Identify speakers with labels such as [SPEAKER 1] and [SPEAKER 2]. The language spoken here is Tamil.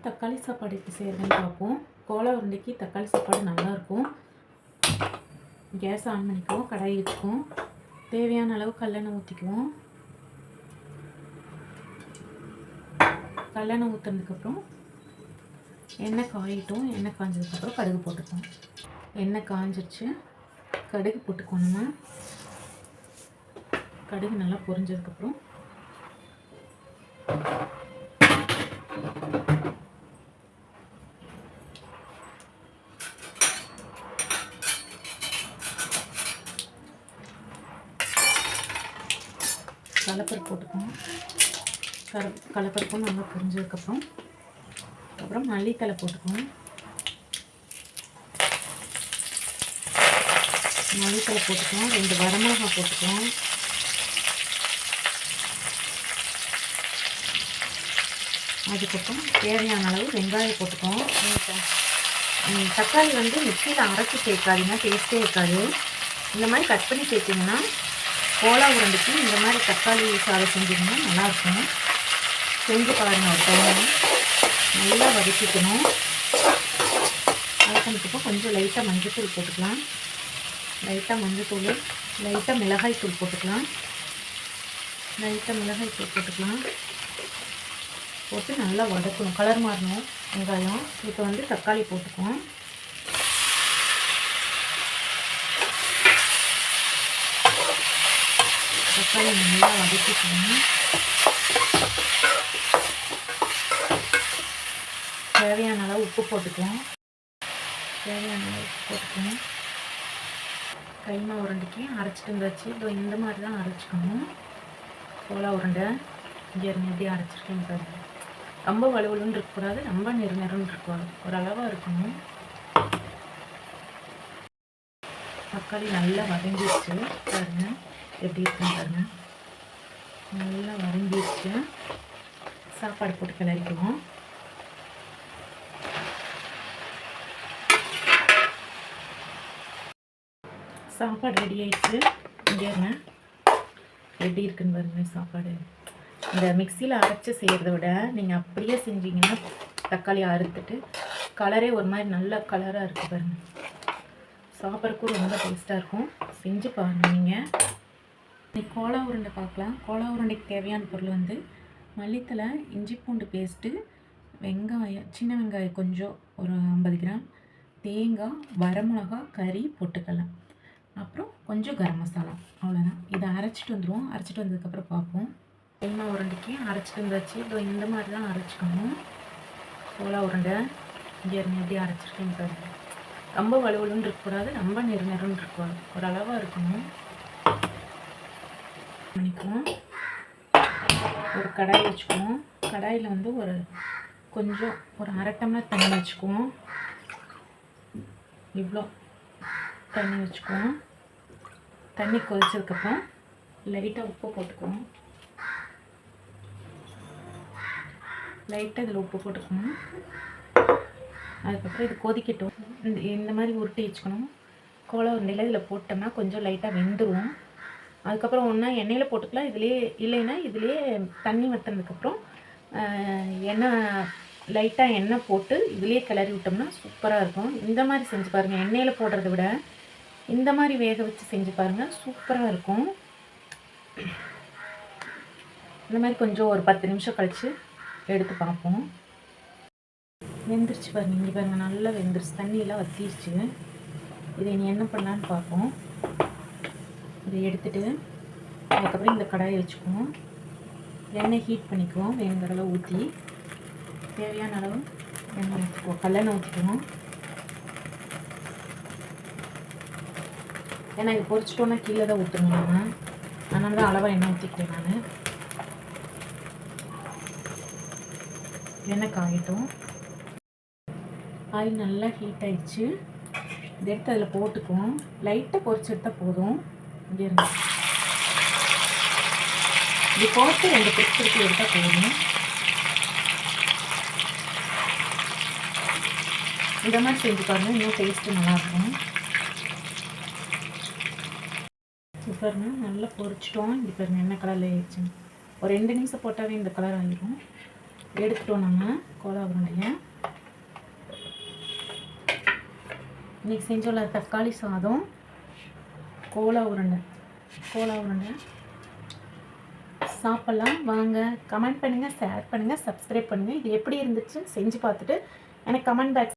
[SPEAKER 1] தக்காளி சாப்பாடு எப்படி செய்கிறதுன்னு பார்ப்போம். கோலா உருண்டைக்கு தக்காளி சாப்பாடு நல்லாயிருக்கும். கேஸ் ஆன் பண்ணிக்குவோம். கடாய் வச்சுக்குவோம். தேவையான அளவு கல்லெண்ணெய் ஊற்றிக்குவோம். கல்லெண்ணெய் ஊற்றுனதுக்கப்புறம் எண்ணெய் காயிட்டும். எண்ணெய் காய்ஞ்சதுக்கப்புறம் கடுகு போட்டுக்குவோம். எண்ணெய் காய்ஞ்சிருச்சு. கடுகு போட்டுக்குவோம். நம்ம கடுகு நல்லா பொரிஞ்சதுக்கப்புறம் கடலைப்பருப்பு போட்டுக்குவோம். கடலைப்பருப்பும் நல்லா பொரிஞ்சதுக்கப்புறம் அப்புறம் மல்லித்தலை போட்டுக்குவோம். மல்லித்தலை போட்டுக்குவோம். 2 வரமிளகாய் போட்டுக்குவோம். அதுக்கப்புறம் தேவையான அளவு வெங்காயம் போட்டுக்குவோம். தக்காளி வந்து மிக்சியில் அரைச்சி சேர்க்காதீங்க, டேஸ்ட்டே இருக்காது. இந்த மாதிரி கட் பண்ணி சேர்த்திங்கன்னா கோலா உருண்டைக்கு இந்த மாதிரி தக்காளி சாதம் செஞ்சிங்கன்னா நல்லாயிருக்கும். செஞ்சு பாருங்கள். ஒரு டைம் நல்லா வதக்கிக்கணும். வதக்கினதுக்கப்புறம் கொஞ்சம் லைட்டாக மஞ்சள்தூள் போட்டுக்கலாம். லைட்டாக மஞ்சள்தூள், லைட்டாக மிளகாய்த்தூள் போட்டுக்கலாம். போட்டு நல்லா வதக்கணும். கலர் மாறணும் வெங்காயம். இப்போ வந்து தக்காளி போட்டுக்குவோம். தக்காளி நல்லா வதக்கிக்கணும். தேவையான அளவு உப்பு போட்டுக்குவோம். கைமா உருண்டைக்கு அரைச்சிட்டு இருந்தாச்சு. இந்த மாதிரி தான் அரைச்சிக்கணும். கோலா உருண்டை இங்கே எப்படி அரைச்சிருக்கேன்னு பாருங்கள். ரொம்ப வலுவலுன்னு இருக்கக்கூடாது, ரொம்ப நெருன்னு இருக்கக்கூடாது, ஒரு அளவாக இருக்கணும். தக்காளி நல்லா வதங்கிடுச்சு பாருங்கள். எப்படி இருக்குன்னு பாருங்கள். நல்லா வதங்கிடுச்சு. சாப்பாடு போட்டு கிளறிக்குவோம். சாப்பாடு ரெடி ஆயிடுச்சு. இங்கே எப்படி இருக்குன்னு பாருங்க. சாப்பாடு இந்த மிக்சியில் அரைச்சி செய்கிறத விட நீங்கள் அப்படியே செஞ்சீங்கன்னா தக்காளி அறுத்துட்டு கலரே ஒரு மாதிரி நல்ல கலராக இருக்குது பாருங்கள். சாப்பிட்றதுக்கும் ரொம்ப டேஸ்ட்டாக இருக்கும். செஞ்சு பாருங்கள். நீங்கள் கோலா உருண்டை பார்க்கலாம். கோலா உருண்டைக்கு தேவையான பொருள் வந்து மல்லித்தலை, இஞ்சி பூண்டு பேஸ்ட்டு, வெங்காயம், சின்ன வெங்காயம் கொஞ்சம் ஒரு 50 கிராம், தேங்காய், வரமிளகா, கறி, பொட்டுக்கடலை, அப்புறம் கொஞ்சம் கரம் மசாலா, அவ்வளோதான். இதை அரைச்சிட்டு வந்துடுவோம். அரைச்சிட்டு வந்ததுக்கப்புறம் பார்ப்போம். கைமா உருண்டைக்கு அரைச்சிட்டு வந்தாச்சு. இந்த மாதிரி தான் அரைச்சிக்கணும். கோலா உருண்டை இங்கே எப்படி அரைச்சிருக்கேன்னு பாருங்கள். ரொம்ப வலுவலுன்னு இருக்கக்கூடாது, ரொம்ப நெருன்னு இருக்கக்கூடாது, ஒரு அளவாக இருக்கணும். பண்ணிக்குவோம். ஒரு கடாய் வச்சுக்குவோம். கடாயில் வந்து கொஞ்சம் ஒரு 1/2 டம்ளர் தண்ணி வச்சுக்குவோம். இவ்வளோ தண்ணி வச்சுக்குவோம். தண்ணி கொதிச்சதுக்கப்புறம் லைட்டாக உப்பு போட்டுக்குவோம். லைட்டாக இதில் உப்பு போட்டுக்கணும். அதுக்கப்புறம் இது கொதிக்கட்டும். இந்த மாதிரி உருட்டி வச்சுக்கணும். கோலா உருண்டையில் இதில் போட்டோம்னா கொஞ்சம் லைட்டாக வெந்துடும். அதுக்கப்புறம் ஒன்றா எண்ணெயில் போட்டுக்கலாம். இல்லைன்னா இதிலே தண்ணி வற்றினதுக்கப்புறம் லைட்டாக எண்ணெய் போட்டு இதிலே கிளறி விட்டோம்னா சூப்பராக இருக்கும். இந்த மாதிரி செஞ்சு பாருங்கள். எண்ணெயில் போடுறத விட இந்த மாதிரி வேக வச்சு செஞ்சு பாருங்கள். சூப்பராக இருக்கும். இந்த மாதிரி கொஞ்சம் ஒரு 10 நிமிஷம் கழித்து எடுத்து பார்ப்போம். வெந்துருச்சு பாருங்கள். இங்கே பாருங்கள், நல்லா வெந்துருச்சு. தண்ணியெல்லாம் வற்றிடுச்சு. இதை இனி என்ன பண்ணலான்னு பார்ப்போம். இதை எடுத்துகிட்டு அதுக்கப்புறம் இந்த கடாயை வச்சுக்குவோம். எண்ணெய் ஹீட் பண்ணிக்குவோம். வேணுங்கிற அளவு ஊற்றி தேவையான அளவு எண்ணெய் ஊற்றிக்குவோம். கல்லெண்ணெய் ஊற்றிக்குவோம். ஏன்னா இது பொரிச்சிட்டோன்னா கீழே தான் ஊற்றணும். நம்ம அதனால தான் அளவாக எண்ணெய் ஊற்றிக்கிறேன் நான். எண்ணெய் காயட்டும். ஆயில் நல்லா ஹீட் ஆயிடுச்சு. இதை எடுத்து அதில் போட்டுக்குவோம். லைட்டாக பொரிச்சு எடுத்தால் போதும். இங்கே இருந்து இது போட்டு 2 பிடிச்சி எடுத்தால் போதும். இந்த மாதிரி செஞ்சு பாருங்கள். இன்னும் டேஸ்ட்டு நல்லாயிருக்கும். பாருங்க, நல்லா பொரிச்சிட்டோம். இது பாருங்கள் என்ன கலரில் ஆயிடுச்சு. ஒரு 2 நிமிஷம் போட்டாவே இந்த கலர் ஆகிடும். எடுத்துட்டோம் நம்ம கோலா உருண்டையை. இன்றைக்கி செஞ்சோம்ல தக்காளி சாதம், கோலா உருண்டை சாப்பிட்லாம் வாங்க. கமெண்ட் பண்ணுங்கள், ஷேர் பண்ணுங்கள், சப்ஸ்கிரைப் பண்ணுங்கள். இது எப்படி இருந்துச்சுன்னு செஞ்சு பார்த்துட்டு எனக்கு கமெண்ட் பாக்ஸ்